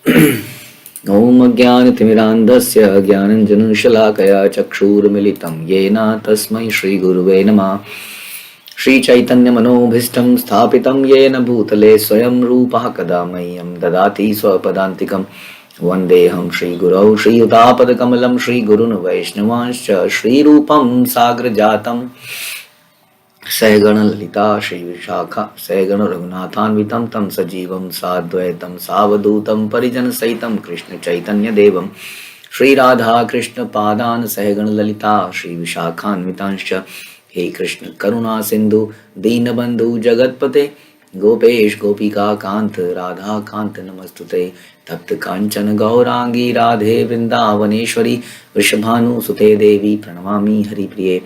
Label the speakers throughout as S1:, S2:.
S1: ॐ अज्ञानतिमिरान्धस्य ज्ञानञ्जनशलाकया चक्षुरुन्मिलितं येन तस्मै श्रीगुरुवे नमः। श्रीचैतन्यमनोभीष्टं स्थापितं येन भूतले स्वयं रूपः कदा मह्यं ददाति स्वपदान्तिकं। वन्देऽहं श्रीगुरौ श्रीयुतापदकमलं श्रीगुरून् वैष्णवांश्च श्रीरूपं साग्रजातं सहगण ललिता श्री विशाखा सहगण रघुनाथान्वितं तं सजीवं साद्वैतं सावधूतं परिजन सहितं कृष्ण चैतन्य देवं श्री राधा कृष्ण पादान सहगण ललिता श्री विशाखान्वितांश्च। हे कृष्ण करुणा सिंधु दीनबंधु जगतपते गोपेश गोपिका कांत राधा कांत नमस्तुते। तप्त कांचन गौरांगी राधे वृंदावनेश्वरी वृषभानुसुते देवी प्रणमामि हरिप्रिये।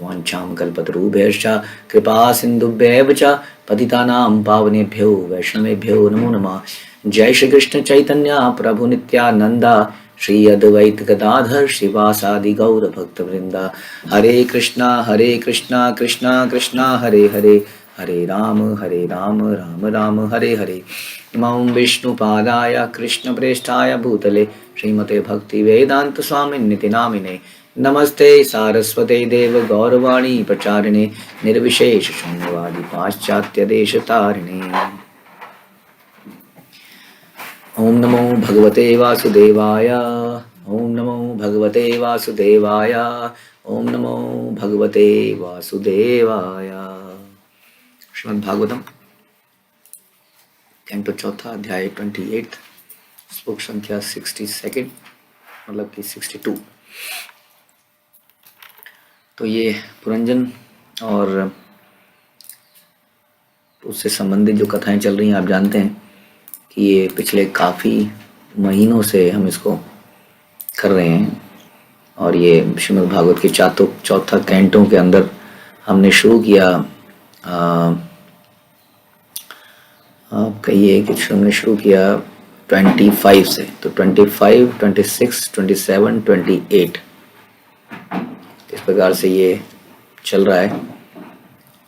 S1: वाञ्छां कल्पतरुभ्यश्च कृपा सिन्धुभ्यैव च पतितानां पावनेभ्यो वैष्णवेभ्यो नमो नमः। जय श्री कृष्ण चैतन्य प्रभु नित्यानंद श्री अद्वैत गदाधर श्रीवासादि गौर भक्त वृंदा। हरे कृष्णा कृष्णा कृष्णा हरे हरे हरे राम राम राम हरे हरे। इमं विष्णुपादाय कृष्ण प्रेष्ठाय भूतले श्रीमते भक्ति वेदांत स्वामिन्निति नामिने। नमस्ते सारस्वते देव गौरवाणी प्रचारिणे निर्विशेष शून्यवादी पाश्चात्य देश तारिणे। ओम नमो भगवते वासुदेवाय ओम नमो भगवते वासुदेवाय ओम नमो भगवते वासुदेवाय। श्रीमद् भागवतम कैंटो चौथा अध्याय 28 श्लोक संख्या 62 मतलब कि 62। तो ये पुरंजन और उससे संबंधित जो कथाएं चल रही हैं, आप जानते हैं कि ये पिछले काफ़ी महीनों से हम इसको कर रहे हैं। और ये श्रीमद् भागवत के चौथा कैंटों के अंदर हमने शुरू किया। आप कहिए कि हमने शुरू किया 25 से, तो 25, 26, 27, 28 इस प्रकार से ये चल रहा है।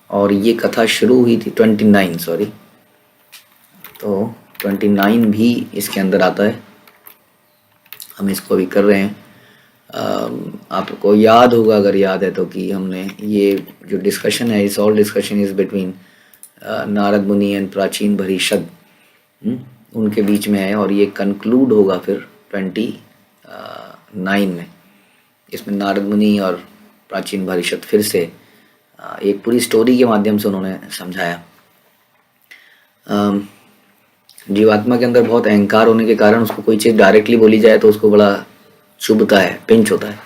S1: और ये कथा शुरू हुई थी 29, सॉरी, तो 29 भी इसके अंदर आता है। हम इसको भी कर रहे हैं। आपको याद होगा, अगर याद है तो, कि हमने ये जो डिस्कशन है, इस all discussion is between Narad मुनि एंड प्राचीन भरीषद, उनके बीच में है। और ये कंक्लूड होगा फिर 29 में। इसमें नारद मुनि और प्राचीन भरीषद फिर से एक पूरी स्टोरी के माध्यम से उन्होंने समझाया। जीवात्मा के अंदर बहुत अहंकार होने के कारण उसको कोई चीज़ डायरेक्टली बोली जाए तो उसको बड़ा चुभता है, पिंच होता है।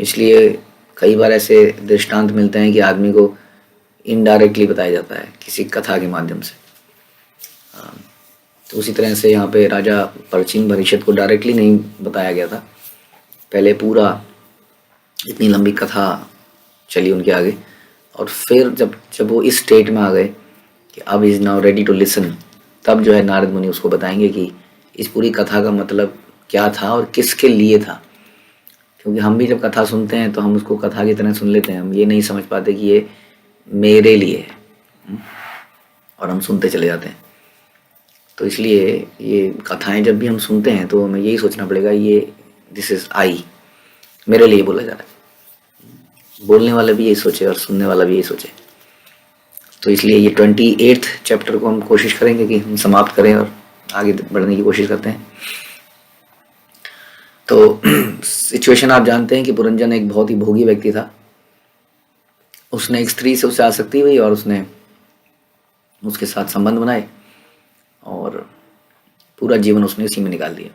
S1: इसलिए कई बार ऐसे दृष्टांत मिलते हैं कि आदमी को इनडायरेक्टली बताया जाता है किसी कथा के माध्यम से। तो उसी तरह से यहाँ पे राजा प्राचीन भरीषद को डायरेक्टली नहीं बताया गया था। पहले पूरा इतनी लंबी कथा चली उनके आगे, और फिर जब वो इस स्टेट में आ गए कि अब is now ready to listen, तब जो है नारद मुनि उसको बताएंगे कि इस पूरी कथा का मतलब क्या था और किसके लिए था। क्योंकि हम भी जब कथा सुनते हैं तो हम उसको कथा की तरह सुन लेते हैं, हम ये नहीं समझ पाते कि ये मेरे लिए है, और हम सुनते चले जाते हैं। तो इसलिए ये कथाएं जब भी हम सुनते हैं तो हमें यही सोचना पड़ेगा, ये दिस इज़ आई, मेरे लिए बोला जा रहा है। बोलने वाला भी यही सोचे और सुनने वाला भी यही सोचे। तो इसलिए ये 28th चैप्टर को हम कोशिश करेंगे कि हम समाप्त करें और आगे बढ़ने की कोशिश करते हैं। तो सिचुएशन आप जानते हैं कि पुरंजन एक बहुत ही भोगी व्यक्ति था। उसने एक स्त्री से उससे आसक्ति हुई और उसने उसके साथ संबंध बनाए और पूरा जीवन उसने इसी में निकाल दिया।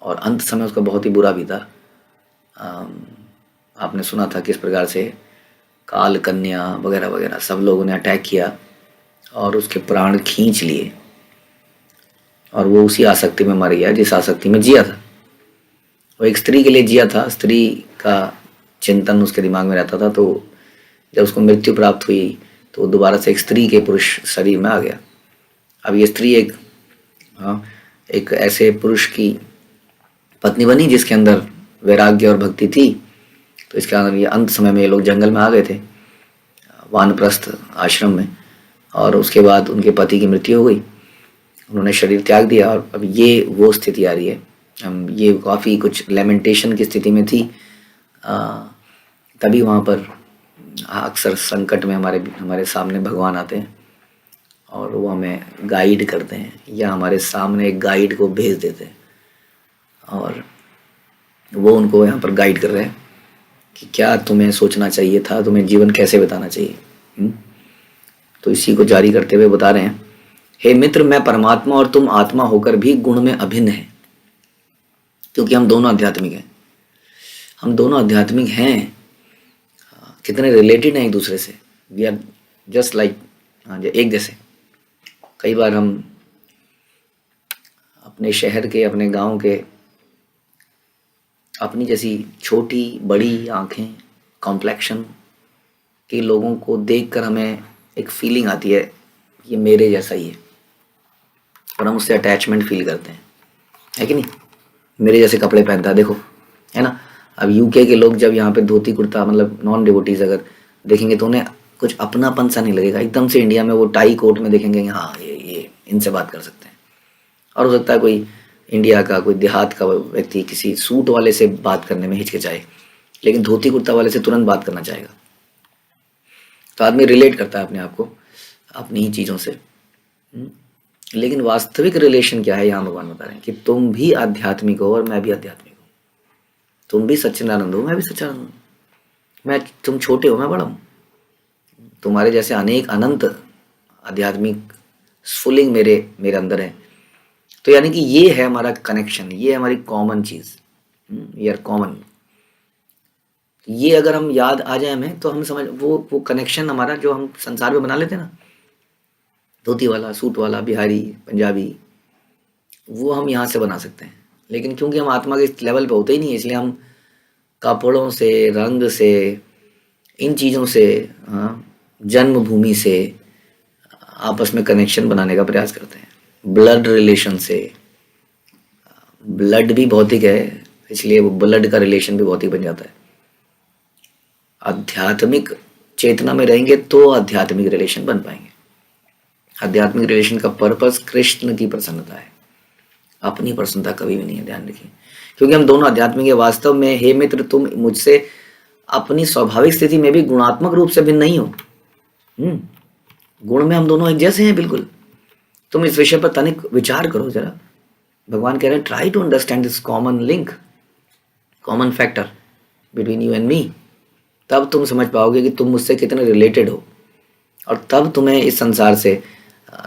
S1: और अंत समय उसका बहुत ही बुरा भी था। आपने सुना था किस प्रकार से काल कन्या वगैरह वगैरह सब लोगों ने अटैक किया और उसके प्राण खींच लिए, और वो उसी आसक्ति में मर गया जिस आसक्ति में जिया था। वो एक स्त्री के लिए जिया था, स्त्री का चिंतन उसके दिमाग में रहता था। तो जब उसको मृत्यु प्राप्त हुई तो वो दोबारा से एक स्त्री के पुरुष शरीर में आ गया। अब ये स्त्री एक ऐसे पुरुष की पत्नी बनी जिसके अंदर वैराग्य और भक्ति थी। तो इसके अंदर ये अंत समय में ये लोग जंगल में आ गए थे, वानप्रस्थ आश्रम में, और उसके बाद उनके पति की मृत्यु हो गई। उन्होंने शरीर त्याग दिया और अब ये वो स्थिति आ रही है। हम ये काफ़ी कुछ लेमेंटेशन की स्थिति में थी। तभी वहाँ पर अक्सर संकट में हमारे हमारे सामने भगवान आते हैं और वो हमें गाइड करते हैं, या हमारे सामने एक गाइड को भेज देते हैं और वो उनको यहाँ पर गाइड कर रहे हैं कि क्या तुम्हें सोचना चाहिए था, तुम्हें जीवन कैसे बिताना चाहिए। तो इसी को जारी करते हुए बता रहे हैं, हे मित्र, मैं परमात्मा और तुम आत्मा होकर भी गुण में अभिन्न है। क्योंकि हम दोनों आध्यात्मिक हैं, हम दोनों आध्यात्मिक हैं। कितने रिलेटेड हैं एक दूसरे से, वी आर जस्ट लाइक, एक जैसे। कई बार हम अपने शहर के, अपने गांव के, अपनी जैसी छोटी बड़ी आंखें, कॉम्प्लेक्शन के लोगों को देखकर हमें एक फीलिंग आती है ये मेरे जैसा ही है, और हम उससे अटैचमेंट फील करते हैं, है कि नहीं। मेरे जैसे कपड़े पहनता है, देखो, है ना। अब यूके के लोग जब यहाँ पे धोती कुर्ता, मतलब नॉन डिवोटीज अगर देखेंगे तो उन्हें कुछ अपनापन सा नहीं लगेगा। एकदम से इंडिया में वो टाई कोट में देखेंगे, हाँ ये इनसे बात कर सकते हैं। और हो सकता है कोई इंडिया का, कोई देहात का व्यक्ति किसी सूट वाले से बात करने में हिचकिचाए, लेकिन धोती कुर्ता वाले से तुरंत बात करना चाहेगा। तो आदमी रिलेट करता है अपने आप को अपनी ही चीज़ों से। लेकिन वास्तविक रिलेशन क्या है, यहाँ भगवान बता रहे हैं कि तुम भी आध्यात्मिक हो और मैं भी आध्यात्मिक हूँ। तुम भी सच्चिदानंद हो, मैं भी सच्चिदानंद हूँ। तुम छोटे हो, मैं बड़ा हूँ। तुम्हारे जैसे अनेक अनंत आध्यात्मिक स्फुलिंग मेरे अंदर है। तो यानी कि ये है हमारा कनेक्शन, ये है हमारी कॉमन चीज़, ये आर कॉमन। ये अगर हम याद आ जाए हमें तो हम समझ वो कनेक्शन हमारा जो हम संसार में बना लेते हैं ना, धोती वाला, सूट वाला, बिहारी, पंजाबी, वो हम यहाँ से बना सकते हैं। लेकिन क्योंकि हम आत्मा के लेवल पे होते ही नहीं है, इसलिए हम कपड़ों से, रंग से, इन चीज़ों से, जन्मभूमि से आपस में कनेक्शन बनाने का प्रयास करते हैं। ब्लड रिलेशन से, ब्लड भी भौतिक है, इसलिए वो ब्लड का रिलेशन भी भौतिक बन जाता है। आध्यात्मिक चेतना में रहेंगे तो आध्यात्मिक रिलेशन बन पाएंगे। आध्यात्मिक रिलेशन का पर्पस कृष्ण की प्रसन्नता है, अपनी प्रसन्नता कभी भी नहीं है, ध्यान रखिए। क्योंकि हम दोनों आध्यात्मिक है। वास्तव में हे मित्र, तुम मुझसे अपनी स्वाभाविक स्थिति में भी गुणात्मक रूप से भिन्न नहीं हो। गुण में हम दोनों एक जैसे हैं, बिल्कुल। तुम इस विषय पर तनिक विचार करो जरा। भगवान कह रहे हैं, try to understand this common link, common factor between you and me. तब तुम समझ पाओगे कि तुम मुझसे कितने रिलेटेड हो, और तब तुम्हें इस संसार से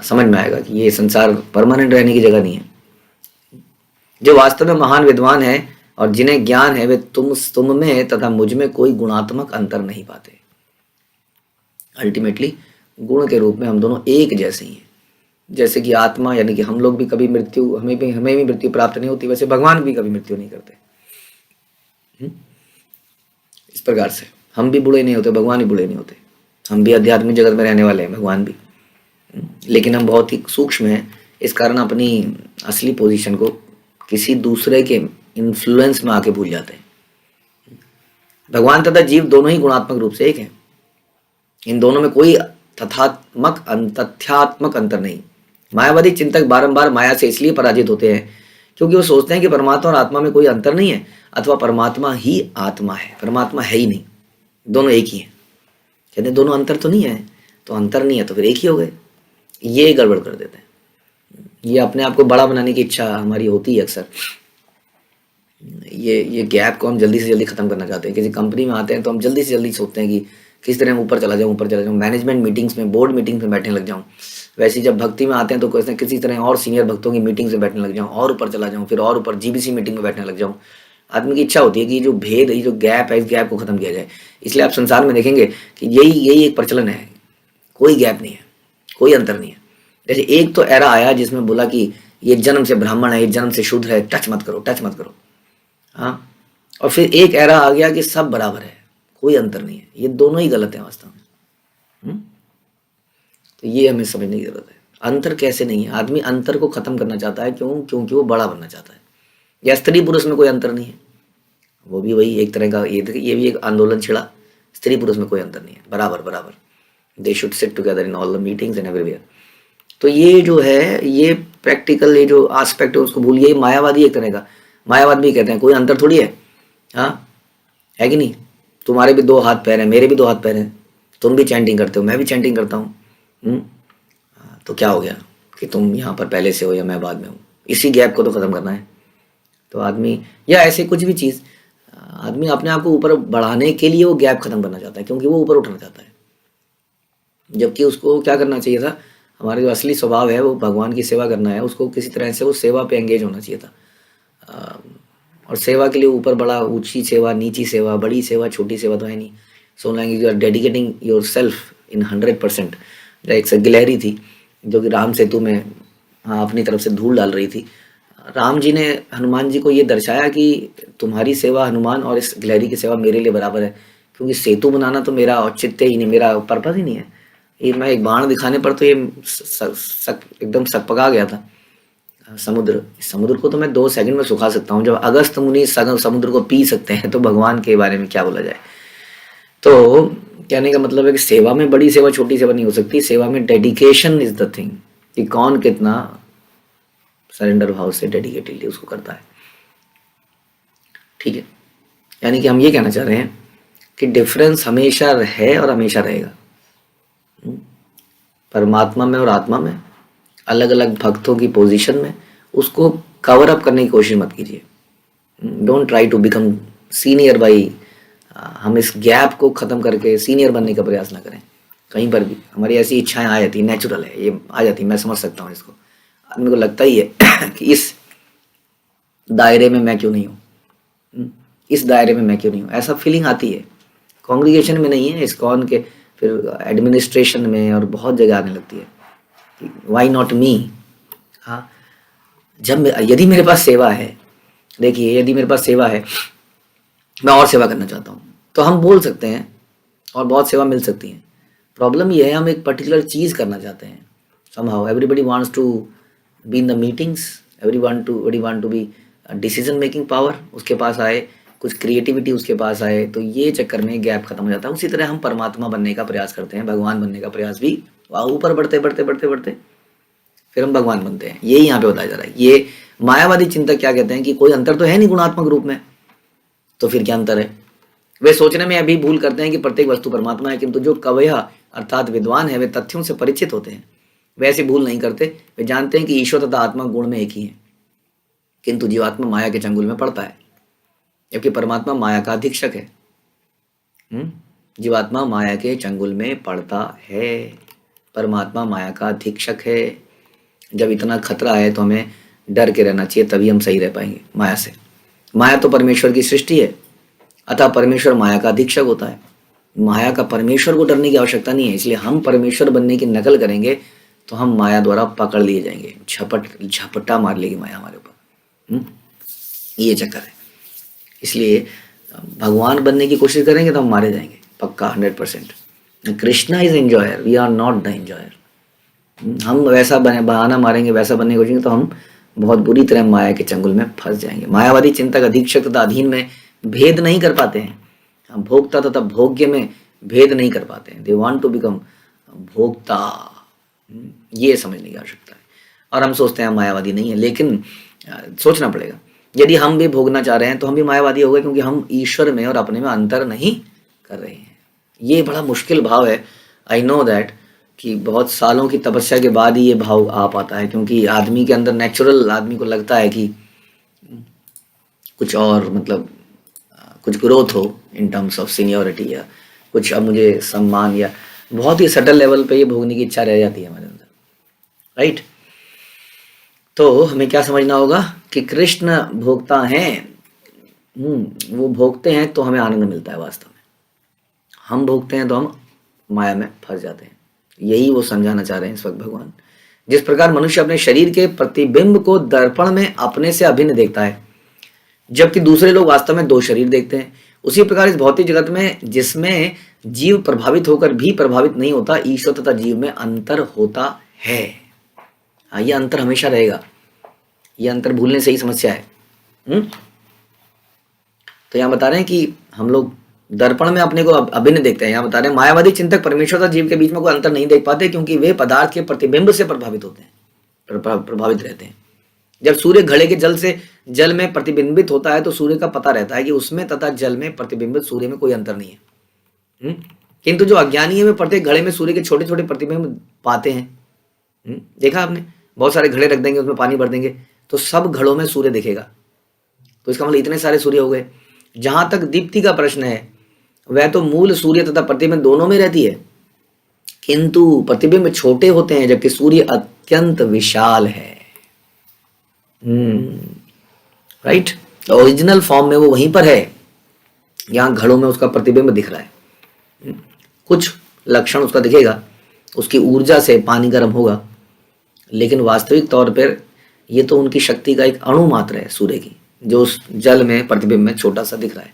S1: समझ में आएगा कि ये संसार परमानेंट रहने की जगह नहीं है। जो वास्तव में महान विद्वान है और जिन्हें ज्ञान है, वे तुम में तथा मुझ में कोई गुणात्मक अंतर नहीं पाते। अल्टीमेटली गुण के रूप में हम दोनों एक जैसे ही हैं। जैसे कि आत्मा, यानी कि हम लोग भी कभी मृत्यु, हमें भी मृत्यु प्राप्त नहीं होती, वैसे भगवान भी कभी मृत्यु नहीं करते। इस प्रकार से हम भी बूढ़े नहीं होते, भगवान भी बूढ़े नहीं होते। हम भी आध्यात्मिक जगत में रहने वाले हैं, भगवान भी। लेकिन हम बहुत ही सूक्ष्म हैं, इस कारण अपनी असली पोजीशन को किसी दूसरे के इन्फ्लुएंस में आके भूल जाते हैं। भगवान तथा जीव दोनों ही गुणात्मक रूप से एक हैं। इन दोनों में कोई तथ्यात्मक अंतर नहीं। मायावादी चिंतक बारंबार माया से इसलिए पराजित होते हैं क्योंकि वो सोचते हैं कि परमात्मा और आत्मा में कोई अंतर नहीं है, अथवा परमात्मा ही आत्मा है। परमात्मा है ही नहीं, दोनों एक ही हैं। कहते दोनों अंतर तो नहीं है, तो अंतर नहीं है तो फिर एक ही हो गए। ये गड़बड़ कर देते हैं। ये अपने आप को बड़ा बनाने की इच्छा हमारी होती है अक्सर। ये गैप को हम जल्दी से जल्दी खत्म करना चाहते हैं। किसी कंपनी में आते हैं तो हम जल्दी से जल्दी सोचते हैं कि किस तरह ऊपर चला जाऊँ, मैनेजमेंट मीटिंग्स में, बोर्ड मीटिंग्स में बैठने लग जाऊँ। वैसे जब भक्ति में आते हैं तो कहते हैं किसी तरह और सीनियर भक्तों की मीटिंग्स में बैठने लग जाऊँ, और ऊपर चला जाऊँ, फिर और ऊपर जीबीसी मीटिंग में बैठने लग जाऊँ। आदमी की इच्छा होती है कि ये जो भेद है, ये जो गैप है, इस गैप को खत्म किया जाए। इसलिए आप संसार में देखेंगे कि यही एक प्रचलन है, कोई गैप नहीं है, कोई अंतर नहीं है। जैसे एक तो एरा आया जिसमें बोला कि ये जन्म से ब्राह्मण है, ये जन्म से शूद्र है, टच मत करो। हाँ, और फिर एक एरा आ गया कि सब बराबर है, कोई अंतर नहीं है। ये दोनों ही गलत है वास्तव में। तो ये हमें समझने की जरूरत है। अंतर कैसे नहीं है? आदमी अंतर को खत्म करना चाहता है, क्योंकि वो बड़ा बनना चाहता है। या स्त्री पुरुष में कोई अंतर नहीं है, वो भी वही एक तरह का, ये भी एक आंदोलन छिड़ा। स्त्री पुरुष में कोई अंतर नहीं है, बराबर। They should sit together in all the meetings and everywhere. तो ये जो है, ये प्रैक्टिकल ये जो एस्पेक्ट है उसको भूलिए। मायावादी एक तरह का, मायावाद भी कहते हैं, कोई अंतर थोड़ी है, हाँ है कि नहीं। तुम्हारे भी 2 हाथ पैर हैं, मेरे भी 2 हाथ पैर हैं, तुम भी चैंटिंग करते हो, मैं भी चैंटिंग करता हूँ। तो क्या हो गया कि तुम यहाँ पर पहले से हो या मैं बाद में हूँ, इसी गैप को तो ख़त्म करना है। तो आदमी या ऐसे कुछ भी चीज़, आदमी अपने आप को ऊपर बढ़ाने के लिए वो गैप ख़त्म करना चाहता है, क्योंकि वो ऊपर उठना चाहता है। जबकि उसको क्या करना चाहिए था, हमारा जो असली स्वभाव है वो भगवान की सेवा करना है, उसको किसी तरह से वो सेवा पे एंगेज होना चाहिए था। और सेवा के लिए ऊपर बड़ा, ऊंची सेवा, नीची सेवा, बड़ी सेवा, छोटी सेवा तो है नहीं। So long you are dedicating yourself in 100%। एक गिलहरी थी जो कि राम सेतु में अपनी तरफ से धूल डाल रही थी। राम जी ने हनुमान जी को ये दर्शाया कि तुम्हारी सेवा हनुमान और इस गिलहरी की सेवा मेरे लिए बराबर है, क्योंकि सेतु बनाना तो मेरा औचित्य ही नहीं, मेरा पर्पस ही नहीं है। ये मैं एक बाण दिखाने पर तो ये एकदम सकपका गया था। समुद्र को तो मैं 2 सेकंड में सुखा सकता हूँ। जब अगस्त मुनि समुद्र को पी सकते हैं तो भगवान के बारे में क्या बोला जाए। तो कहने का मतलब है कि सेवा में बड़ी सेवा छोटी सेवा नहीं हो सकती, सेवा में डेडिकेशन इज द थिंग, कि कौन कितना सरेंडर भाव से डेडिकेटेडली उसको करता है। ठीक है, यानी कि हम ये कहना चाह रहे हैं कि डिफरेंस हमेशा है और हमेशा रहेगा। परमात्मा में और आत्मा में, अलग अलग भक्तों की पोजीशन में, उसको कवर अप करने की कोशिश मत कीजिए। Don't try to become senior बाई, हम इस गैप को ख़त्म करके सीनियर बनने का प्रयास ना करें। कहीं पर भी हमारी ऐसी इच्छाएं आ जाती, नेचुरल है, ये आ जाती, मैं समझ सकता हूँ इसको। आदमी को लगता ही है कि इस दायरे में मैं क्यों नहीं हूँ, इस दायरे में मैं क्यों नहीं हूँ, ऐसा फीलिंग आती है। कांग्रेगेशन में नहीं है, इस्कॉन के फिर एडमिनिस्ट्रेशन में और बहुत जगह आने लगती है, वाई नॉट मी। हाँ, जब यदि मेरे पास सेवा है, देखिए यदि मेरे पास सेवा है, मैं और सेवा करना चाहता हूँ, तो हम बोल सकते हैं और बहुत सेवा मिल सकती है। प्रॉब्लम ये है हम एक पर्टिकुलर चीज़ करना चाहते हैं। somehow everybody wants to be in the meetings, everybody want to be decision making power उसके पास आए, कुछ क्रिएटिविटी उसके पास आए, तो ये चक्कर में गैप खत्म हो जाता है। उसी तरह हम परमात्मा बनने का प्रयास करते हैं, भगवान बनने का प्रयास भी, ऊपर बढ़ते बढ़ते बढ़ते बढ़ते फिर हम भगवान बनते हैं। यही यहाँ पे बताया जा रहा है। ये मायावादी चिंतक क्या कहते हैं कि कोई अंतर तो है नहीं गुणात्मक रूप में, तो फिर क्या अंतर है। वे सोचने में अभी भूल करते हैं कि प्रत्येक वस्तु परमात्मा है, किंतु जो कवयः अर्थात विद्वान है वे तथ्यों से परिचित होते हैं, वैसे भूल नहीं करते। वे जानते हैं कि ईश्वर तथा आत्मा गुण में एक ही है, किंतु जीवात्मा माया के चंगुल में पड़ता है, जबकि परमात्मा माया का अधीक्षक है। जीवात्मा माया के चंगुल में पड़ता है, परमात्मा माया का अधीक्षक है। जब इतना खतरा है तो हमें डर के रहना चाहिए, तभी हम सही रह पाएंगे माया से। माया तो परमेश्वर की सृष्टि है, अतः परमेश्वर माया का अधीक्षक होता है। माया का परमेश्वर को डरने की आवश्यकता नहीं है, इसलिए हम परमेश्वर बनने की नकल करेंगे तो हम माया द्वारा पकड़ लिए जाएंगे, झपट्टा मार लेगी माया हमारे ऊपर। ये चक्कर है। इसलिए भगवान बनने की कोशिश करेंगे तो हम मारे जाएंगे पक्का 100%। Krishna is enjoyer, we are not the enjoyer. हम वैसा बहाना मारेंगे, वैसा बनने की कोशिश तो हम बहुत बुरी तरह माया के चंगुल में फंस जाएंगे। मायावादी चिंतक अधीक्षक तथा अधीन में भेद नहीं कर पाते हैं, भोक्ता तथा भोग्य में भेद नहीं कर पाते हैं। दे वांट टू बिकम भोक्ता, ये समझने की आवश्यकता है। और हम सोचते हैं हम मायावादी नहीं है, लेकिन सोचना पड़ेगा, यदि हम भी भोगना चाह रहे हैं तो हम भी मायावादी हो गए, क्योंकि हम ईश्वर में और अपने में अंतर नहीं कर रहे हैं। ये बड़ा मुश्किल भाव है। आई नो दैट कि बहुत सालों की तपस्या के बाद ही ये भाव आ पाता है, क्योंकि आदमी के अंदर नेचुरल, आदमी को लगता है कि कुछ और, मतलब कुछ ग्रोथ हो इन टर्म्स ऑफ सीनियोरिटी, या कुछ अब मुझे सम्मान, या बहुत ही सटल लेवल पे ये भोगने की इच्छा रह जाती है हमारे अंदर, राइट। तो हमें क्या समझना होगा कि कृष्ण भोगता हैं, वो भोगते हैं तो हमें आनंद मिलता है। वास्तव में हम भोगते हैं तो हम माया में फंस जाते हैं। यही वो समझाना चाह रहे हैं इस वक्त भगवान। जिस प्रकार मनुष्य अपने शरीर के प्रतिबिंब को दर्पण में अपने से अभिन्न देखता है, जबकि दूसरे लोग वास्तव में 2 शरीर देखते हैं, उसी प्रकार इस भौतिक जगत में जिसमें जीव प्रभावित होकर भी प्रभावित नहीं होता, ईश्वर तथा जीव में अंतर होता है। ये अंतर हमेशा रहेगा, ये अंतर भूलने से ही समस्या है। तो यहाँ बता रहे हैं कि हम लोग दर्पण में अपने को अभिन्न देखते हैं। यहाँ बता रहे हैं मायावादी चिंतक परमेश्वर तथा जीव के बीच में कोई अंतर नहीं देख पाते, क्योंकि वे पदार्थ के प्रतिबिंब से प्रभावित होते हैं। प्रभावित रहते हैं। जब सूर्य घड़े के जल में प्रतिबिंबित होता है तो सूर्य का पता रहता है कि उसमें तथा जल में प्रतिबिंबित सूर्य में कोई अंतर नहीं है। किंतु जो अज्ञानी है वे प्रत्येक घड़े में सूर्य के छोटे छोटे प्रतिबिंब पाते हैं। देखा आपने, बहुत सारे घड़े रख देंगे, उसमें पानी भर देंगे तो सब घड़ों में सूर्य दिखेगा। तो इसका मतलब इतने सारे सूर्य हो गए। जहां तक दीप्ति का प्रश्न है, वह तो मूल सूर्य तथा प्रतिबिंब दोनों में रहती है, किंतु प्रतिबिंब छोटे होते हैं जबकि सूर्य अत्यंत विशाल है। राइट, ओरिजिनल फॉर्म में वो वहीं पर है, यहाँ घड़ों में उसका प्रतिबिंब दिख रहा है। कुछ लक्षण उसका दिखेगा, उसकी ऊर्जा से पानी गर्म होगा, लेकिन वास्तविक तौर पर ये तो उनकी शक्ति का एक अणु मात्र है सूर्य की, जो उस जल में प्रतिबिंब में छोटा सा दिख रहा है।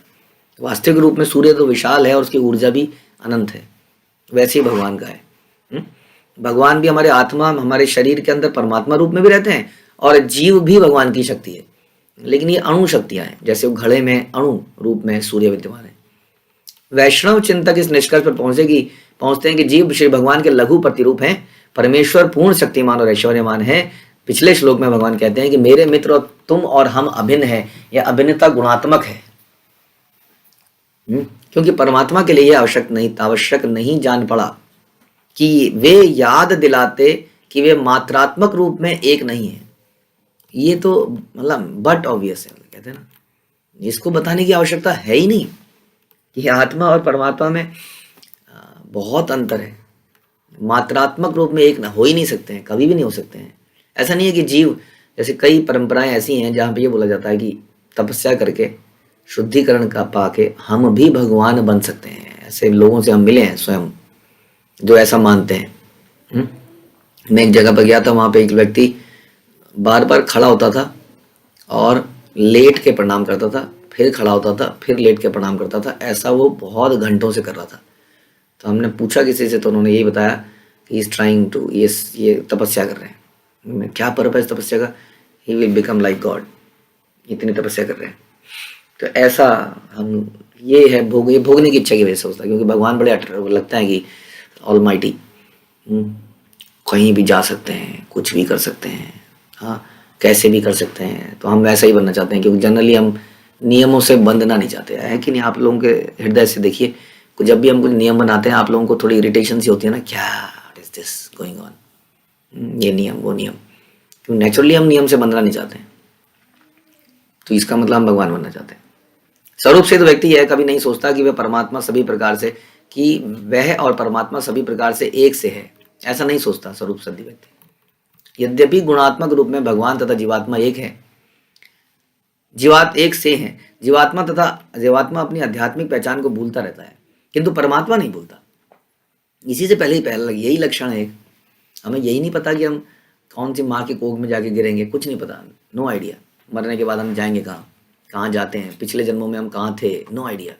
S1: वास्तविक रूप में सूर्य तो विशाल है और उसकी ऊर्जा भी अनंत है। वैसे ही भगवान का है। भगवान भी हमारे आत्मा, हमारे शरीर के अंदर परमात्मा रूप में भी रहते हैं और जीव भी भगवान की शक्ति है, लेकिन ये अणु शक्तियां हैं। जैसे घड़े में अणु रूप में सूर्य विद्यमान है। वैष्णव चिंतक इस निष्कर्ष पर पहुंचते हैं कि जीव श्री भगवान के लघु प्रतिरूप हैं। परमेश्वर पूर्ण शक्तिमान और ऐश्वर्यमान है। पिछले श्लोक में भगवान कहते हैं कि मेरे मित्र और तुम और हम अभिन्न है। यह अभिन्नता गुणात्मक है, क्योंकि परमात्मा के लिए यह आवश्यक नहीं जान पड़ा कि वे याद दिलाते कि वे मात्रात्मक रूप में एक नहीं है। ये तो मतलब बट ऑब्वियस है, कहते हैं ना, इसको बताने की आवश्यकता है ही नहीं कि आत्मा और परमात्मा में बहुत अंतर है। मात्रात्मक रूप में एक हो ही नहीं सकते हैं, कभी भी नहीं हो सकते हैं। ऐसा नहीं है कि जीव, जैसे कई परंपराएं ऐसी हैं जहाँ पे ये बोला जाता है कि तपस्या करके शुद्धिकरण का पाके हम भी भगवान बन सकते हैं। ऐसे लोगों से हम मिले हैं स्वयं जो ऐसा मानते हैं। मैं एक जगह पर गया था, वहाँ पे एक व्यक्ति बार बार खड़ा होता था और लेट के प्रणाम करता था, फिर खड़ा होता था, फिर लेट के प्रणाम करता था। ऐसा वो बहुत घंटों से कर रहा था। तो हमने पूछा किसी से, तो उन्होंने यही बताया कि इज ट्राइंग टू, ये तपस्या कर रहे हैं। क्या पर्पस तपस्या का? He will become like God, इतनी तपस्या कर रहे हैं। तो ऐसा हम, ये है भोगने की इच्छा की वजह से होता है, क्योंकि भगवान बड़े लगता है कि ऑलमाइटी, कहीं भी जा सकते हैं, कुछ भी कर सकते हैं, हाँ कैसे भी कर सकते हैं। तो हम वैसा ही बनना चाहते हैं, क्योंकि जनरली हम नियमों से बंधना नहीं चाहते है कि नहीं। आप लोगों के हृदय से देखिए, जब भी हम कुछ नियम बनाते हैं आप लोगों को थोड़ी इरिटेशन सी होती है ना, क्या what is this going on, ये नियम वो नियम। क्योंकि नेचुरली हम नियम से बंधना नहीं चाहते हैं। तो इसका मतलब हम भगवान बनना चाहते हैं। स्वरूप से तो व्यक्ति यह कभी नहीं सोचता कि वह परमात्मा सभी प्रकार से, कि वह और परमात्मा सभी प्रकार से एक से है, ऐसा नहीं सोचता स्वरूप सिद्ध व्यक्ति। यद्यपि गुणात्मक रूप में भगवान तथा जीवात्मा एक है, जीवात्मा एक से हैं। जीवात्मा अपनी आध्यात्मिक पहचान को भूलता रहता है, किंतु परमात्मा नहीं भूलता। इसी से पहले यही लक्षण है। हमें यही नहीं पता कि हम कौन सी माँ के कोख में जाके गिरेंगे, कुछ नहीं पता, नो आइडिया। मरने के बाद हम जाएंगे कहाँ जाते हैं, पिछले जन्मों में हम कहाँ थे, नो आइडिया।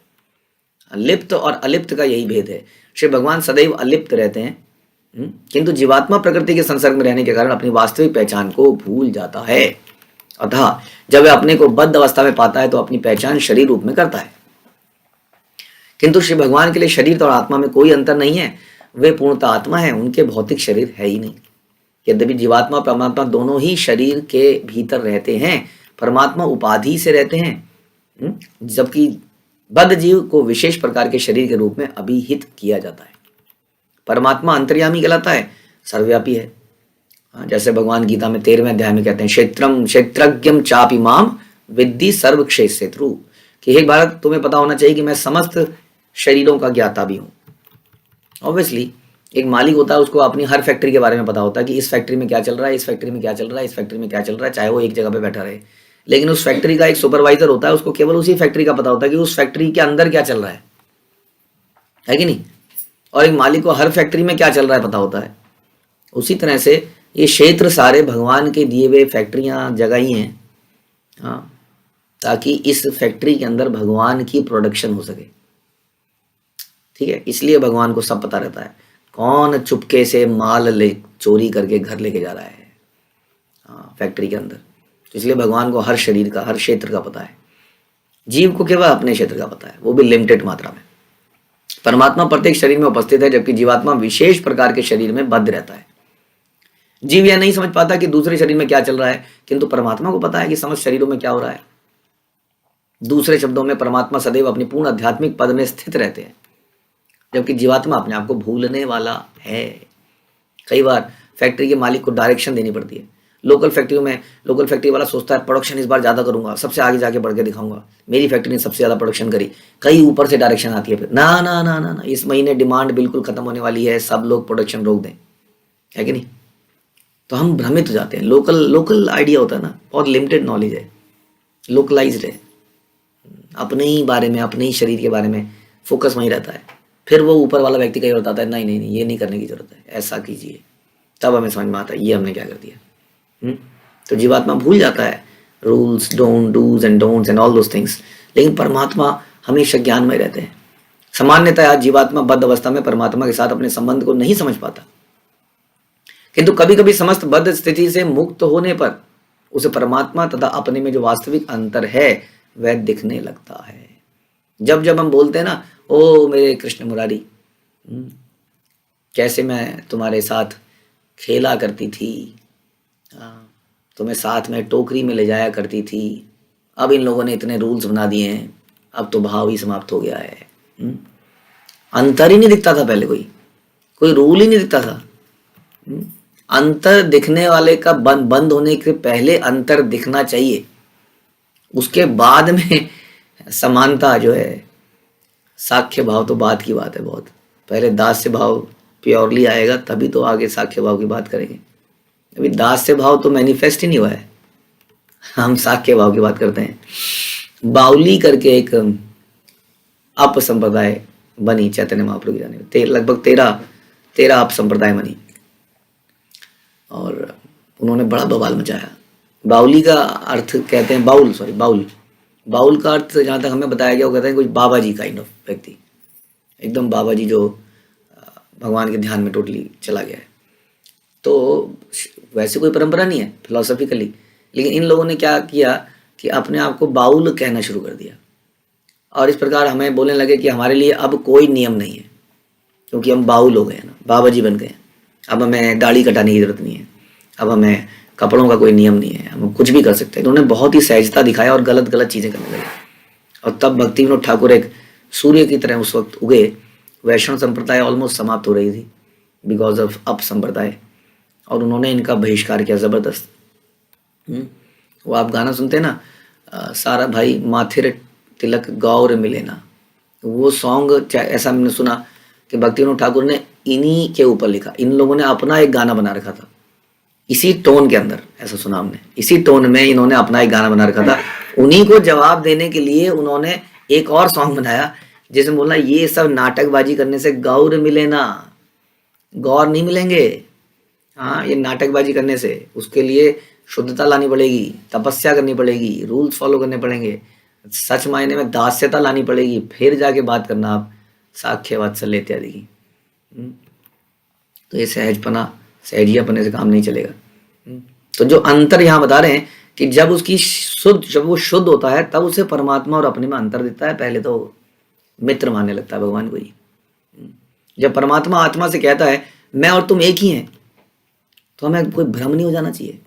S1: लिप्त और अलिप्त का यही भेद है। श्री भगवान सदैव अलिप्त रहते हैं, किंतु जीवात्मा प्रकृति के संसर्ग में रहने के कारण अपनी वास्तविक पहचान को भूल जाता है। अतः जब वह अपने को बद्ध अवस्था में पाता है तो अपनी पहचान शरीर रूप में करता है। किंतु श्री भगवान के लिए शरीर और आत्मा में कोई अंतर नहीं है। वे पूर्णतः आत्मा है, उनके भौतिक शरीर है ही नहीं। यद्यपि जीवात्मा परमात्मा दोनों ही शरीर के भीतर रहते हैं, परमात्मा उपाधि से रहते हैं, जबकि बद्ध जीव को विशेष प्रकार के शरीर के रूप में अभिहित किया जाता है। परमात्मा अंतर्यामी कहलाता है, सर्वव्यापी है। जैसे भगवान गीता में 13वें अध्याय में कहते हैं, क्षेत्रज्ञम चापि माम विद्धि सर्व क्षेत्रु, कि हे भारत, तुम्हें पता होना चाहिए कि मैं समस्त शरीरों का ज्ञाता भी हूँ। ऑब्वियसली एक मालिक होता है, उसको अपनी हर फैक्ट्री के बारे में पता होता है कि इस फैक्ट्री में क्या चल रहा है, इस फैक्ट्री में क्या चल रहा है, इस फैक्ट्री में क्या चल रहा है, चाहे वो एक जगह पे बैठा रहे। लेकिन उस फैक्ट्री का एक सुपरवाइजर होता है, उसको केवल उसी फैक्ट्री का पता होता है कि उस फैक्ट्री के अंदर क्या चल रहा है कि नहीं। और एक मालिक को हर फैक्ट्री में क्या चल रहा है पता होता है। उसी तरह से ये क्षेत्र सारे भगवान के दिए हुए फैक्ट्रियाँ जगह ही हैं, हाँ, ताकि इस फैक्ट्री के अंदर भगवान की प्रोडक्शन हो सके। ठीक है, इसलिए भगवान को सब पता रहता है कौन चुपके से माल चोरी करके घर लेके जा रहा है, हाँ, फैक्ट्री के अंदर। तो इसलिए भगवान को हर शरीर का, हर क्षेत्र का पता है। जीव को केवल अपने क्षेत्र का पता है, वो भी लिमिटेड मात्रा में। परमात्मा प्रत्येक शरीर में उपस्थित है, जबकि जीवात्मा विशेष प्रकार के शरीर में बद्ध रहता है। जीव यह नहीं समझ पाता कि दूसरे शरीर में क्या चल रहा है, किंतु परमात्मा को पता है कि समस्त शरीरों में क्या हो रहा है। दूसरे शब्दों में परमात्मा सदैव अपनी पूर्ण आध्यात्मिक पद में स्थित रहते हैं, जबकि जीवात्मा अपने आप को भूलने वाला है। कई बार फैक्ट्री के मालिक को डायरेक्शन देनी पड़ती है। लोकल फैक्ट्री वाला सोचता है प्रोडक्शन इस बार ज़्यादा करूंगा, सबसे आगे जाके बढ़ के दिखाऊंगा, मेरी फैक्ट्री ने सबसे ज़्यादा प्रोडक्शन करी। कई ऊपर से डायरेक्शन आती है, फिर ना ना ना ना ना इस महीने डिमांड बिल्कुल खत्म होने वाली है, सब लोग प्रोडक्शन रोक दें, है कि नहीं। तो हम भ्रमित हो जाते हैं। लोकल आइडिया होता है ना, बहुत लिमिटेड नॉलेज है, लोकलाइज्ड है, अपने ही बारे में, अपने ही शरीर के बारे में फोकस वहीं रहता है। फिर वो ऊपर वाला व्यक्ति कहीं बताता है नहीं नहीं नहीं, ये नहीं करने की जरूरत है, ऐसा कीजिए, तब हमें समझ में आता है ये हमने क्या कर दिया। तो जीवात्मा भूल जाता है rules, dos and don'ts and all those things, लेकिन परमात्मा हमेशा ज्ञान में रहते हैं। सामान्यतः जीवात्मा बद्ध अवस्था में परमात्मा के साथ अपने संबंध को नहीं समझ पाता, किंतु कभी कभी समस्त बद्ध स्थिति से मुक्त होने पर उसे परमात्मा तथा अपने में जो वास्तविक अंतर है वह दिखने लगता है। जब जब हम बोलते हैं ना, ओ मेरे कृष्ण मुरारी, कैसे मैं तुम्हारे साथ खेला करती थी, तुम्हें साथ में टोकरी में ले जाया करती थी, अब इन लोगों ने इतने रूल्स बना दिए हैं, अब तो भाव ही समाप्त हो गया है। अंतर ही नहीं दिखता था पहले, कोई रूल ही नहीं दिखता था। अंतर दिखने वाले का बंद होने के पहले अंतर दिखना चाहिए, उसके बाद में समानता जो है, साख्य भाव तो बात की बात है बहुत। पहले दास्य भाव प्योरली आएगा, तभी तो आगे साख्य भाव की बात करेंगे। अभी दास्य भाव तो मैनिफेस्ट ही नहीं हुआ है, हम साख्य भाव की बात करते हैं। बाउली करके एक अप संप्रदाय बनी चैतन्य महाप्रभु की जाने में, लगभग 13 अप संप्रदाय बनी, और उन्होंने बड़ा बवाल मचाया। बाउली का अर्थ कहते हैं बाउल का अर्थ जहाँ तक हमें बताया गया वो कहते हैं कुछ बाबा जी काइंड ऑफ व्यक्ति, एकदम बाबा जी जो भगवान के ध्यान में टोटली चला गया है। तो वैसे कोई परंपरा नहीं है फिलोसॉफिकली, लेकिन इन लोगों ने क्या किया कि अपने आप को बाउल कहना शुरू कर दिया, और इस प्रकार हमें बोलने लगे कि हमारे लिए अब कोई नियम नहीं है, क्योंकि हम बाउल हो गए ना, बाबा जी बन गए। अब हमें दाढ़ी कटाने की जरूरत नहीं है, अब हमें कपड़ों का कोई नियम नहीं है, हम कुछ भी कर सकते हैं। उन्होंने बहुत ही सहजता दिखाया और गलत चीज़ें करने लगे। और तब भक्ति विनोद ठाकुर एक सूर्य की तरह उस वक्त उगे। वैष्णव संप्रदाय ऑलमोस्ट समाप्त हो रही थी बिकॉज ऑफ अप संप्रदाय, और उन्होंने इनका बहिष्कार किया ज़बरदस्त। वो आप गाना सुनते हैं ना, सारा भाई माथिर तिलक गौर मिले ना, वो सॉन्ग ऐसा मैंने सुना कि भक्ति विनोद ठाकुर ने इन्हीं के ऊपर लिखा। इन लोगों ने अपना एक गाना बना रखा था इसी टोन के अंदर, ऐसा सुना हमने, इसी टोन में इन्होंने अपना एक गाना बना रखा था। उन्हीं को जवाब देने के लिए उन्होंने एक और सॉन्ग बनाया जिसमें बोला ये सब नाटकबाजी करने से गौर मिले ना, गौर नहीं मिलेंगे। हाँ, ये नाटकबाजी करने से, उसके लिए शुद्धता लानी पड़ेगी, तपस्या करनी पड़ेगी, रूल्स फॉलो करने पड़ेंगे, सच मायने में दास्यता लानी पड़ेगी, फिर जाके बात करना आप साख्य वात्सल्य इत्यादि की। तो ये सहजियापने से काम नहीं चलेगा। तो जो अंतर यहाँ बता रहे हैं कि जब वो शुद्ध होता है तब उसे परमात्मा और अपने में अंतर दिखता है। पहले तो मित्र मानने लगता है भगवान को ही। जब परमात्मा आत्मा से कहता है मैं और तुम एक ही हैं, तो हमें कोई भ्रम नहीं हो जाना चाहिए।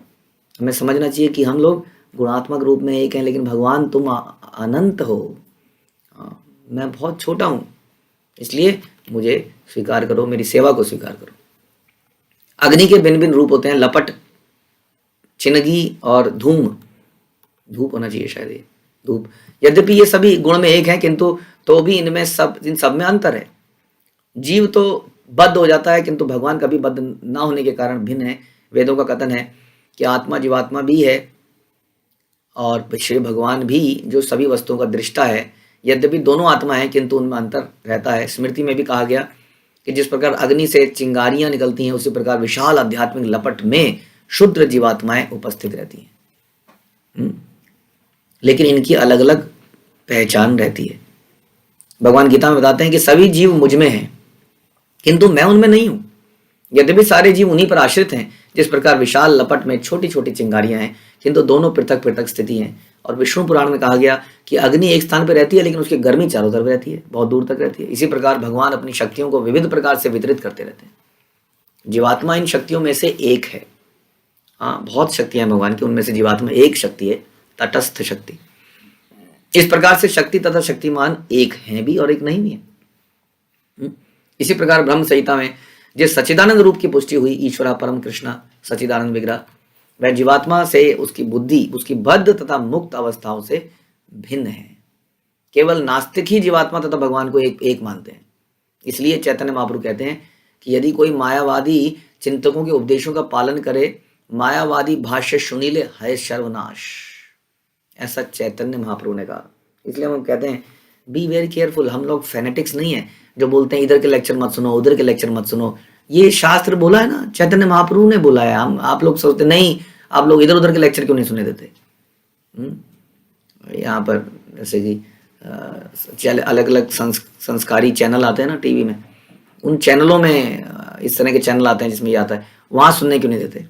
S1: हमें समझना चाहिए कि हम लोग गुणात्मक रूप में एक हैं, लेकिन भगवान तुम अनंत हो, मैं बहुत छोटा हूँ, इसलिए मुझे स्वीकार करो, मेरी सेवा को स्वीकार करो। अग्नि के भिन्न भिन्न रूप होते हैं, लपट, चिनगी और धूप होना चाहिए शायद, ये धूप। यद्यपि ये सभी गुण में एक हैं, किंतु तो भी इन सब में अंतर है। जीव तो बद्ध हो जाता है, किंतु भगवान कभी बद्ध ना होने के कारण भिन्न है। वेदों का कथन है कि आत्मा जीवात्मा भी है और श्री भगवान भी जो सभी वस्तुओं का दृष्टा है। यद्यपि दोनों आत्मा है, किंतु उनमें अंतर रहता है। स्मृति में भी कहा गया कि जिस प्रकार अग्नि से चिंगारियां निकलती हैं, उसी प्रकार विशाल आध्यात्मिक लपट में शुद्र जीवात्माएं उपस्थित रहती हैं, लेकिन इनकी अलग अलग पहचान रहती है। भगवान गीता में बताते हैं कि सभी जीव मुझ में हैं, किंतु मैं उनमें नहीं हूं। यद्यपि सारे जीव उन्हीं पर आश्रित हैं, जिस प्रकार विशाल लपट में छोटी छोटी चिंगारियां हैं, किंतु दोनों पृथक पृथक स्थिति हैं। और विष्णु पुराण में कहा गया कि अग्नि एक स्थान पर रहती है, लेकिन उसकी गर्मी चारों तरफ रहती है, बहुत दूर तक रहती है। इसी प्रकार भगवान अपनी शक्तियों को विविध प्रकार से वितरित करते रहते हैं। जीवात्मा इन शक्तियों में से एक है, हाँ, बहुत शक्तियां हैं भगवान की, उनमें से जीवात्मा एक शक्ति है, तटस्थ शक्ति। इस प्रकार से शक्ति तथा शक्तिमान एक हैं भी और एक नहीं भी है। इसी प्रकार ब्रह्म संहिता में जिस सच्चिदानंद रूप की पुष्टि हुई, ईश्वरा परम कृष्णा सच्चिदानंद विग्रह, वह जीवात्मा से उसकी बुद्धि उसकी बद्ध तथा मुक्त अवस्थाओं से भिन्न है। केवल नास्तिक ही जीवात्मा तथा भगवान को एक मानते हैं। इसलिए चैतन्य महाप्रभु कहते हैं कि यदि कोई मायावादी चिंतकों के उपदेशों का पालन करे, मायावादी भाष्य सुनीले है सर्वनाश, ऐसा चैतन्य महाप्रभु ने कहा। इसलिए हम कहते हैं बी वेरी केयरफुल। हम लोग फेनेटिक्स नहीं है जो बोलते हैं इधर के लेक्चर मत सुनो, उधर के लेक्चर मत सुनो। ये शास्त्र बोला है ना, चैतन्य महाप्रभु ने बोला है। हम आप लोग सोचते नहीं, आप लोग इधर उधर के लेक्चर क्यों नहीं सुने देते। यहाँ पर जैसे कि अलग अलग संस्कारी चैनल आते हैं ना टीवी में, उन चैनलों में इस तरह के चैनल आते हैं जिसमें ये आता है, वहां सुनने क्यों नहीं देते।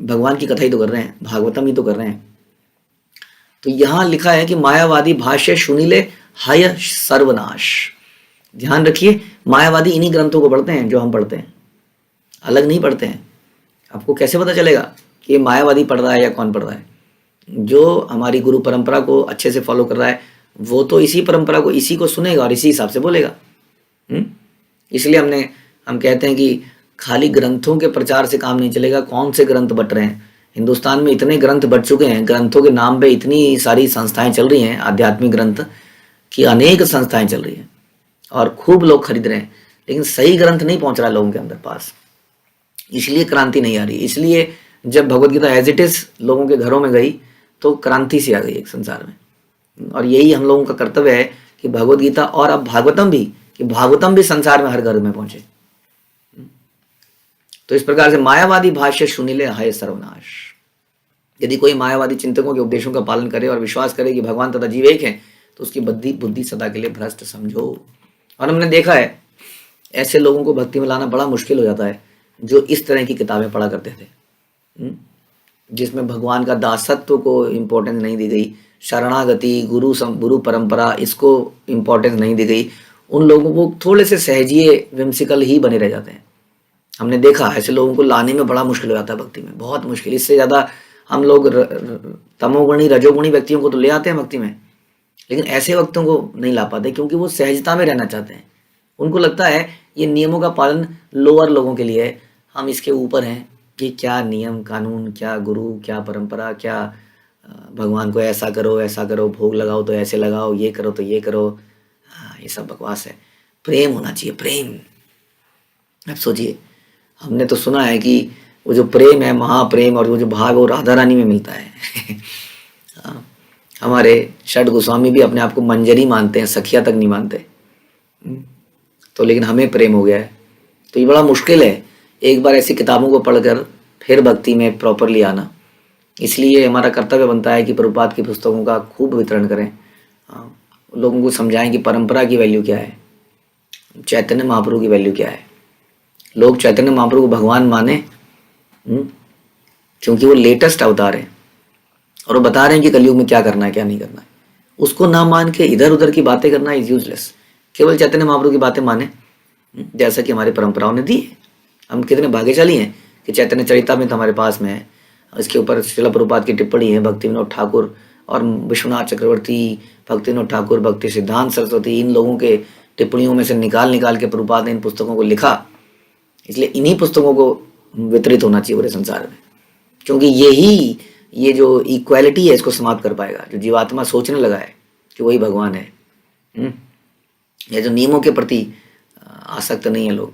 S1: भगवान की कथा ही तो कर रहे हैं, भागवतम ही तो कर रहे हैं। तो यहाँ लिखा है कि मायावादी भाष्य सुनीले हय सर्वनाश। ध्यान रखिए, मायावादी इन्हीं ग्रंथों को पढ़ते हैं जो हम पढ़ते हैं, अलग नहीं पढ़ते हैं। आपको कैसे पता चलेगा कि मायावादी पढ़ रहा है या कौन पढ़ रहा है। जो हमारी गुरु परंपरा को अच्छे से फॉलो कर रहा है वो तो इसी परंपरा को, इसी को सुनेगा और इसी हिसाब से बोलेगा। इसलिए हम कहते हैं कि खाली ग्रंथों के प्रचार से काम नहीं चलेगा। कौन से ग्रंथ बट रहे हैं हिंदुस्तान में, इतने ग्रंथ बट चुके हैं, ग्रंथों के नाम पे इतनी सारी संस्थाएं चल रही हैं, आध्यात्मिक ग्रंथ की अनेक संस्थाएं चल रही हैं और खूब लोग खरीद रहे हैं, लेकिन सही ग्रंथ नहीं पहुंच रहा लोगों के अंदर पास। इसलिए क्रांति नहीं आ रही। इसलिए जब Bhagavad Gita as it is लोगों के घरों में गई तो क्रांति सी आ गई एक संसार में। और यही हम लोगों का कर्तव्य है कि भगवत गीता और अब भागवतम भी, कि भागवतम भी संसार में हर घर में पहुंचे। तो इस प्रकार से मायावादी भाष्य सुनीले हाय सर्वनाश। यदि कोई मायावादी चिंतकों के उपदेशों का पालन करे और विश्वास करे कि भगवान तथा जीव एक है, तो उसकी बुद्धि सदा के लिए भ्रष्ट समझो। और हमने देखा है ऐसे लोगों को भक्ति में लाना बड़ा मुश्किल हो जाता है जो इस तरह की किताबें पढ़ा करते थे, जिसमें भगवान का दासत्व को इम्पोर्टेंस नहीं दी गई, शरणागति, गुरु परंपरा, इसको इम्पोर्टेंस नहीं दी गई। उन लोगों को थोड़े से सहजिए विम्सिकल ही बने रह जाते हैं। हमने देखा ऐसे लोगों को लाने में बड़ा मुश्किल हो जाता है भक्ति में, बहुत मुश्किल। इससे ज़्यादा हम लोग तमोगुणी रजोगुणी व्यक्तियों को तो ले आते हैं भक्ति में, लेकिन ऐसे वक्तों को नहीं ला पाते क्योंकि वो सहजता में रहना चाहते हैं। उनको लगता है ये नियमों का पालन लोअर लोगों के लिए है, हम इसके ऊपर हैं कि क्या नियम कानून, क्या गुरु, क्या परंपरा, क्या भगवान को ऐसा करो, भोग लगाओ तो ऐसे लगाओ, ये करो तो ये करो। ये सब बकवास है। प्रेम होना चाहिए, प्रेम। अब सोचिए, हमने तो सुना है कि वो जो प्रेम है महाप्रेम, और वो जो भाव वो राधा रानी में मिलता है। हमारे षड गोस्वामी भी अपने आप को मंजरी मानते हैं, सखिया तक नहीं मानते। तो लेकिन हमें प्रेम हो गया है। तो ये बड़ा मुश्किल है एक बार ऐसी किताबों को पढ़कर फिर भक्ति में प्रॉपरली आना। इसलिए हमारा कर्तव्य बनता है कि प्रभुपाद की पुस्तकों का खूब वितरण करें, लोगों को समझाएं कि परंपरा की वैल्यू क्या है, चैतन्य महाप्रभु की वैल्यू क्या है। लोग चैतन्य महाप्रभु को भगवान माने क्योंकि वो लेटेस्ट अवतार है और वो बता रहे हैं कि कलयुग में क्या करना है क्या नहीं करना है। उसको ना मान के इधर उधर की बातें करना इज यूजलेस। केवल चैतन्य महाप्रभु की बातें माने जैसा कि हमारी परंपराओं ने दी है। हम कितने भाग्यशाली हैं कि चैतन्य चरितामृत तो हमारे पास में है, इसके ऊपर श्रील प्रभुपाद की टिप्पणी है, भक्ति विनोद ठाकुर और विश्वनाथ चक्रवर्ती, भक्ति विनोद ठाकुर, भक्ति सिद्धांत सरस्वती, इन लोगों के टिप्पणियों में से निकाल के प्रभुपाद ने इन पुस्तकों को लिखा। इसलिए इन्हीं पुस्तकों को वितरित होना चाहिए पूरे संसार में, क्योंकि ये जो इक्वालिटी है इसको समाप्त कर पाएगा। जो जीवात्मा सोचने लगा है कि वही भगवान है, या जो नियमों के प्रति आसक्त नहीं है लोग,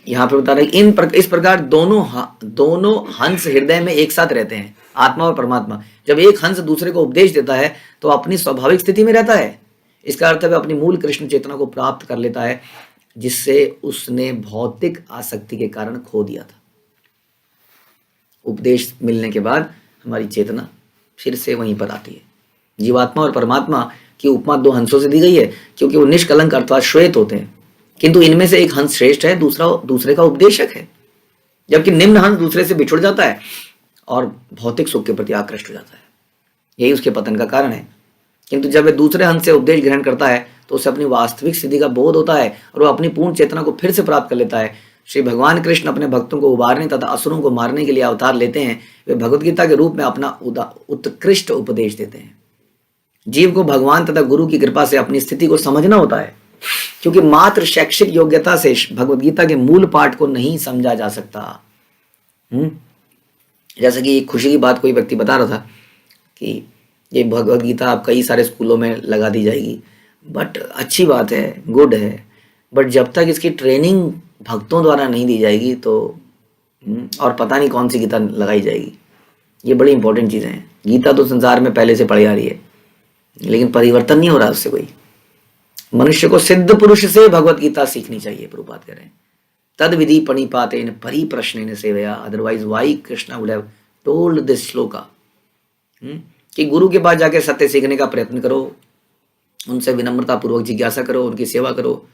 S1: यहाँ पर बता रहे इस प्रकार दोनों हंस हृदय में एक साथ रहते हैं, आत्मा और परमात्मा। जब एक हंस दूसरे को उपदेश देता है तो अपनी स्वाभाविक स्थिति में रहता है। इसका अर्थ है अपनी मूल कृष्ण चेतना को प्राप्त कर लेता है, जिससे उसने भौतिक आसक्ति के कारण खो दिया था। उपदेश मिलने के बाद हमारी चेतना फिर से वहीं पर आती है। जीवात्मा और परमात्मा की उपमा दो हंसों से दी गई है क्योंकि वो निष्कलंक अर्थात श्वेत होते हैं, किंतु इनमें से एक हंस श्रेष्ठ है, दूसरे का उपदेशक है। जबकि निम्न हंस दूसरे से बिछुड़ जाता है और भौतिक सुख के प्रति आकृष्ट हो जाता है, यही उसके पतन का कारण है। किंतु जब वह दूसरे हंस से उपदेश ग्रहण करता है तो उसे अपनी वास्तविक स्थिति का बोध होता है और वह अपनी पूर्ण चेतना को फिर से प्राप्त कर लेता है। श्री भगवान कृष्ण अपने भक्तों को उबारने तथा असुरों को मारने के लिए अवतार लेते हैं। वे भगवत गीता के रूप में अपना उत्कृष्ट उपदेश देते हैं। जीव को भगवान तथा गुरु की कृपा से अपनी स्थिति को समझना होता है, क्योंकि मात्र शैक्षिक योग्यता से भगवत गीता के मूल पाठ को नहीं समझा जा सकता। जैसे कि खुशी की बात कोई व्यक्ति बता रहा था कि ये भगवत गीता आप कई सारे स्कूलों में लगा दी जाएगी, बट अच्छी बात है, गुड है, बट जब तक इसकी ट्रेनिंग भक्तों द्वारा नहीं दी जाएगी तो और पता नहीं कौन सी गीता लगाई जाएगी। ये बड़ी इंपॉर्टेंट चीज़ें हैं। गीता तो संसार में पहले से पढ़ी आ रही है, लेकिन परिवर्तन नहीं हो रहा उससे कोई। मनुष्य को सिद्ध पुरुष से भगवत गीता सीखनी चाहिए। प्रभुपाद कह रहे हैं तद विधि पणिपातेन परिप्रश्नेन सेवया, otherwise why Krishna would have told this shloka, कि गुरु के पास जाके सत्य सीखने का प्रयत्न करो, उनसे विनम्रता पूर्वक जिज्ञासा करो, उनकी सेवा करो।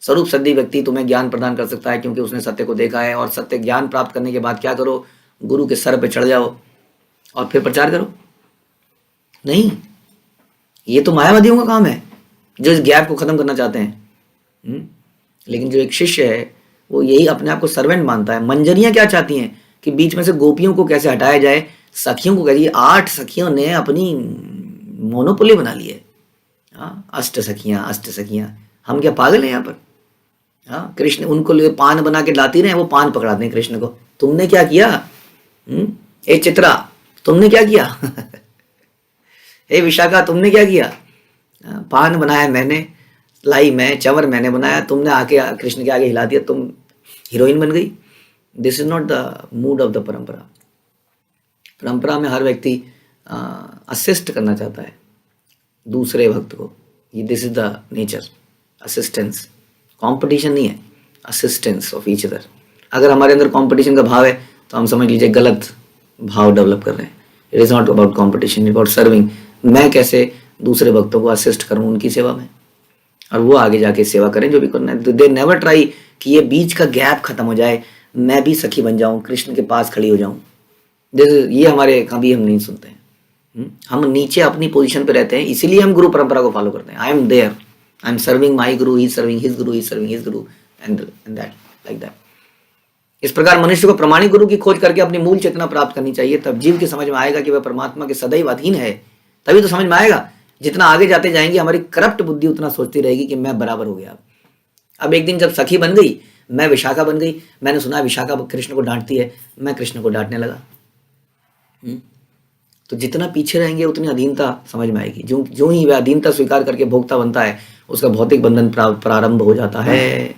S1: स्वरूप सिद्धि व्यक्ति तुम्हें ज्ञान प्रदान कर सकता है, क्योंकि उसने सत्य को देखा है। और सत्य ज्ञान प्राप्त करने के बाद क्या करो? गुरु के सर पे चढ़ जाओ और फिर प्रचार करो। नहीं, ये तो मायावादियों का काम है जो इस गैप को खत्म करना चाहते हैं। लेकिन जो एक शिष्य है वो यही अपने आप को सर्वेंट मानता है। मंजरियां क्या चाहती हैं कि बीच में से गोपियों को कैसे हटाया जाए, सखियों को कैसे। 8 सखियों ने अपनी मोनोपोली बना ली है। अष्ट सखियां, हम क्या पागल हैं यहाँ पर? कृष्ण उनको लिए पान बना के लाती रहे, वो पान पकड़ा दें कृष्ण को। तुमने क्या किया? ए चित्रा, तुमने क्या किया? हे विशाखा, तुमने क्या किया? पान बनाया मैंने, लाई मैं, चंवर मैंने बनाया, तुमने आके कृष्ण के आगे हिला दिया, तुम हीरोइन बन गई। This is not the mood off the परंपरा। परंपरा में हर व्यक्ति असिस्ट करना चाहता है दूसरे भक्त को। This is the nature, assistance. Competition नहीं है, असिस्टेंस ऑफ ईच अदर। अगर हमारे अंदर कंपटीशन का भाव है तो हम समझ लीजिए गलत भाव डेवलप कर रहे हैं। It is not about competition, it about serving. मैं कैसे दूसरे भक्तों को असिस्ट करूं उनकी सेवा में, और वो आगे जाके सेवा करें जो भी करना है। दे नेवर ट्राई कि ये बीच का गैप खत्म हो जाए, मैं भी सखी बन जाऊं, कृष्ण के पास खड़ी हो जाऊं। ये हमारे कभी हम नहीं सुनते हैं। हम नीचे अपनी पोजीशन पे रहते हैं, इसीलिए हम गुरु परंपरा को फॉलो करते हैं। I am there, I am serving my guru, he is serving his guru, he is serving his guru, and that like that. इस प्रकार मनुष्य को प्रमाणिक गुरु की खोज करके अपनी मूल चेतना प्राप्त करनी चाहिए। तब जीव की समझ में आएगा कि वह परमात्मा के सदैव अधीन है। तभी तो समझ में आएगा। जितना आगे जाते जाएंगे हमारी करप्ट बुद्धि उतना सोचती रहेगी कि मैं बराबर हो गया। अब एक दिन जब सखी बन गई, मैं विशाखा बन गई, मैंने सुना विशाखा कृष्ण को डांटती है, मैं कृष्ण को डांटने लगा। तो जितना पीछे रहेंगे उतनी अधीनता समझ में आएगी। जो ही वह अधीनता स्वीकार करके भोक्ता बनता है, उसका भौतिक बंधन प्रारंभ हो जाता है।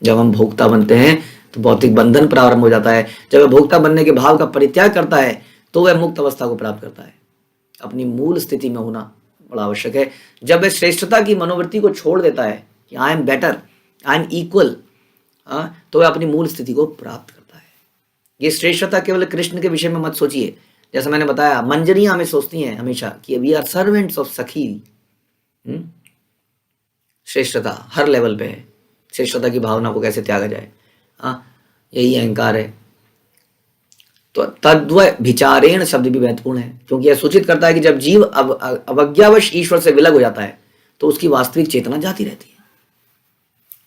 S1: जब हम भोक्ता बनते हैं तो भौतिक बंधन प्रारंभ हो जाता है। जब वह भोक्ता बनने के भाव का परित्याग करता है तो वह मुक्त अवस्था को प्राप्त करता है। अपनी मूल स्थिति में होना बड़ा आवश्यक है। जब वह श्रेष्ठता की मनोवृत्ति को छोड़ देता है कि I am better, I am equal, तो वह अपनी मूल स्थिति को प्राप्त करता है। ये श्रेष्ठता केवल कृष्ण के विषय में मत सोचिए। जैसा मैंने बताया, मंजरियां हमें सोचती हैं हमेशा कि वी आर सर्वेंट्स ऑफ सखी। श्रेष्ठता हर लेवल पे है। श्रेष्ठता की भावना को कैसे त्यागा जाए, यही अहंकार है। तो तद्व विचारेण शब्द भी महत्वपूर्ण है, क्योंकि यह सूचित करता है कि जब जीव अवज्ञावश ईश्वर से विलग हो जाता है तो उसकी वास्तविक चेतना जाती रहती है।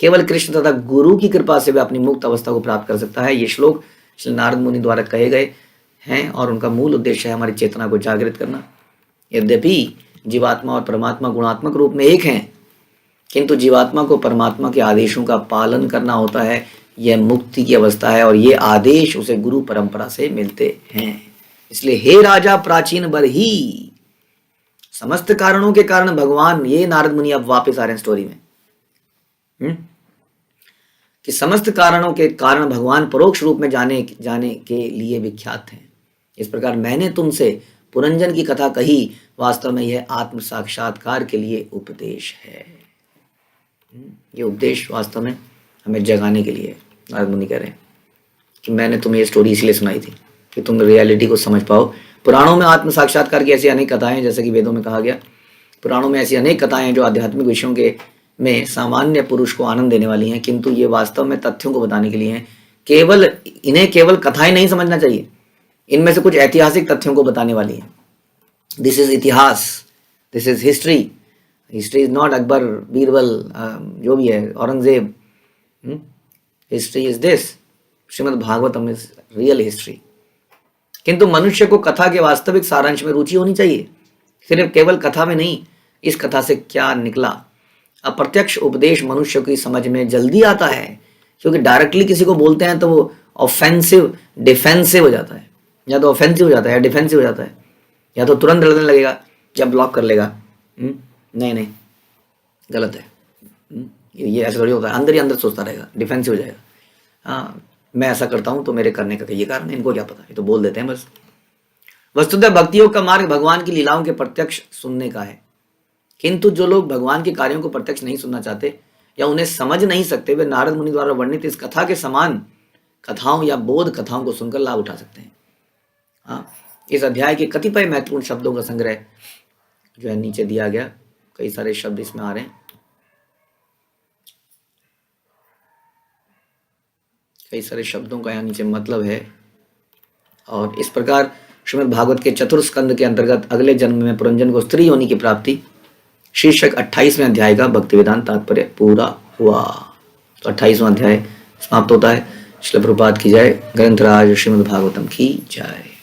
S1: केवल कृष्ण तथा गुरु की कृपा से वह अपनी मुक्त अवस्था को प्राप्त कर सकता है। ये श्लोक श्री नारद मुनि द्वारा कहे गए हैं और उनका मूल उद्देश्य है हमारी चेतना को जागृत करना। यद्यपि जीवात्मा और परमात्मा गुणात्मक रूप में एक हैं, किंतु जीवात्मा को परमात्मा के आदेशों का पालन करना होता है। यह मुक्ति की अवस्था है और ये आदेश उसे गुरु परंपरा से मिलते हैं। इसलिए हे राजा प्राचीन बर ही, समस्त कारणों के कारण भगवान, ये नारद मुनि अब वापस आ रहे हैं स्टोरी में, कि समस्त कारणों के कारण भगवान परोक्ष रूप में जाने के लिए विख्यात हैं। इस प्रकार मैंने तुमसे पुरंजन की कथा कही, वास्तव में यह आत्म साक्षात्कार के लिए उपदेश है। ये उपदेश वास्तव में हमें जगाने के लिए नारद मुनि कह रहे हैं कि मैंने तुम्हें ये स्टोरी इसलिए सुनाई थी कि तुम रियलिटी को समझ पाओ। पुराणों में आत्म साक्षात्कार की ऐसी अनेक कथाएं, जैसे कि वेदों में कहा गया, पुराणों में ऐसी अनेक कथाएं जो आध्यात्मिक विषयों के में सामान्य पुरुष को आनंद देने वाली हैं, किंतु ये वास्तव में तथ्यों को बताने के लिए हैं। इन्हें केवल कथाएं नहीं समझना चाहिए, इनमें से कुछ ऐतिहासिक तथ्यों को बताने वाली है। दिस इज इतिहास, this is history. History is not Akbar, Birbal, जो भी है, Aurangzeb. History is this, Shrimad Bhagavatam is real history. किंतु मनुष्य को कथा के वास्तविक सारांश में रुचि होनी चाहिए, सिर्फ केवल कथा में नहीं, इस कथा से क्या निकला। अप्रत्यक्ष उपदेश मनुष्य की समझ में जल्दी आता है, क्योंकि डायरेक्टली किसी को बोलते हैं तो वो ऑफेंसिव डिफेंसिव हो जाता है, या तो ऑफेंसिव हो जाता है या डिफेंसिव हो जाता है, या तो तुरंत लड़ने लगेगा या ब्लॉक कर लेगा। नहीं नहीं, गलत है। ये ऐसा थोड़ी होता है, अंदर ही अंदर सोचता रहेगा, डिफेंसिव हो जाएगा। हाँ, मैं ऐसा करता हूँ तो मेरे करने का ये कारण है, इनको क्या पता, ये तो बोल देते हैं बस। वस्तुतः भक्ति योग का मार्ग भगवान की लीलाओं के प्रत्यक्ष सुनने का है, किंतु जो लोग भगवान के कार्यों को प्रत्यक्ष नहीं सुनना चाहते या उन्हें समझ नहीं सकते, वे नारद मुनि द्वारा वर्णित इस कथा के समान कथाओं या बोध कथाओं को सुनकर लाभ उठा सकते हैं। हाँ, इस अध्याय के कतिपय महत्वपूर्ण शब्दों का संग्रह जो है नीचे दिया गया, कई सारे शब्द इसमें आ रहे हैं, कई सारे शब्दों का यहाँ नीचे मतलब है। और इस प्रकार श्रीमद् भागवत के चतुर्थ स्कंद के अंतर्गत अगले जन्म में पुरंजन को स्त्री योनि की प्राप्ति शीर्षक 28वें अध्याय का भक्ति वेदांत तात्पर्य पूरा हुआ। तो 28वां अध्याय समाप्त होता है। श्रील प्रभुपाद की जय। ग्रंथराज श्रीमद् भागवतम की जय।